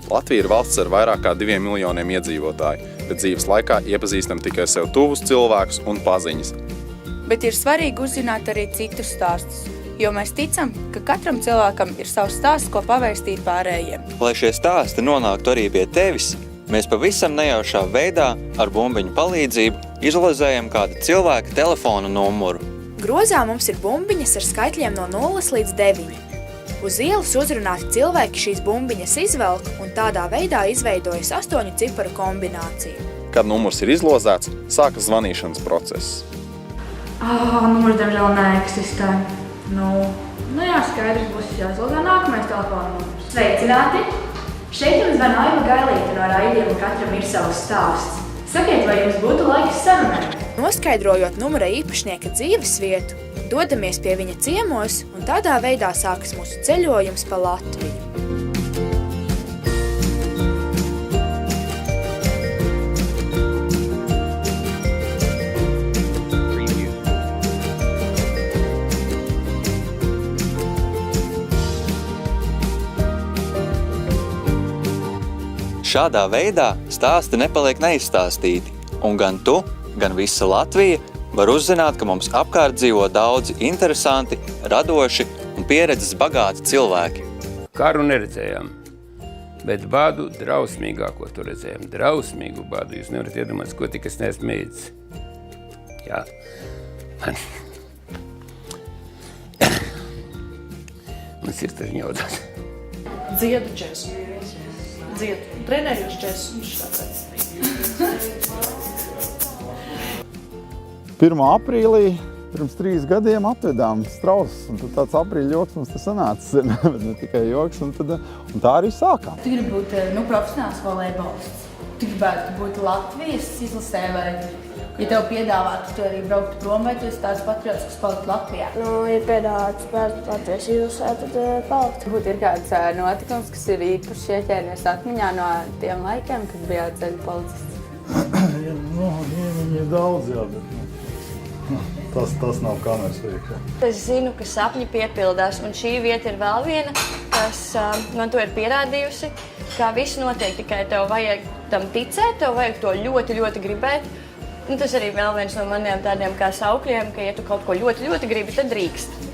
Latvija ir valsts ar vairāk kā 2 miljoniem iedzīvotāju, bet dzīves laikā iepazīstam tikai sev tuvus cilvēkus un paziņas. Bet ir svarīgi uzzināt arī citus stāstus, jo mēs ticam, ka katram cilvēkam ir savs stāsts, ko pavēstīt pārējiem. Lai šie stāsti nonāktu arī pie tevis, mēs pavisam nejaušā veidā ar bumbiņu palīdzību izlozējam kādu cilvēka telefona numuru. Grozā mums ir bumbiņas ar skaitļiem no 0 līdz 9. Uz ielas uzrunāti cilvēki šīs bumbiņas izvelk un tādā veidā izveidojas 8 ciparu kombinācija. Kad numurs ir izlozēts, sākas zvanīšanas process. Numurs diemžēl neeksistē. Nu jā, skaidrs būs jāizlozē nākamais telefona numurs. Sveicināti! Šeit jums zvan Aiva Gailīte no raidījuma Katram ir savs stāsts. Sakiet, vai jums būtu laiks sarunai? Noskaidrojot numura īpašnieka dzīvesvietu, dodamies pie viņa ciemos un tādā veidā sākas mūsu ceļojums pa Latviju. Šādā veidā stāsti nepaliek neizstāstīti, un gan tu, gan visa Latvija var uzzināt, ka mums apkārt dzīvo daudzi interesanti, radoši un pieredzes bagāti cilvēki. Karu neredzējām, bet badu drausmīgāko to redzējām. Drausmīgu badu. Jūs nevarat iedomāties, ko tik es neesmu mēģis. Jā. Man sirds taču ņaudās. Dziedu džesu. Dziedu. Trenējos džesu. 1. aprīlī pirms 3 gadiem atvedām strausus, un tad tāds aprīļa joks mums te sanācis, bet ne tikai joks, un tā arī sākām. Tu gribi būt profesionāls volejbolists. Tu gribētu būt Latvijas izlasē, vai, ja tev piedāvātu, tu arī brauktu prom, vai tu esi tāds patriots, kas palikt Latvijā? Ja piedāvātu spērt Latvijas izlasē, tad palikt. Varbūt ir kāds notikums, kas ir īpaši ieķēries atmiņā no tiem laikiem, kad bijāt ceļu policists? Viņi ir daudz, jā, bet tas nav kameras priekšā. Es zinu, ka sapņi piepildās, un šī vieta ir vēl viena, kas man to ir pierādījusi, kā viss notiek, tikai tev vajag tam ticēt, tev vajag to ļoti, ļoti gribēt. Tas arī vēl viens no maniem tādiem kā saukļiem, ka ja tu kaut ko ļoti, ļoti gribi, tad drīkst.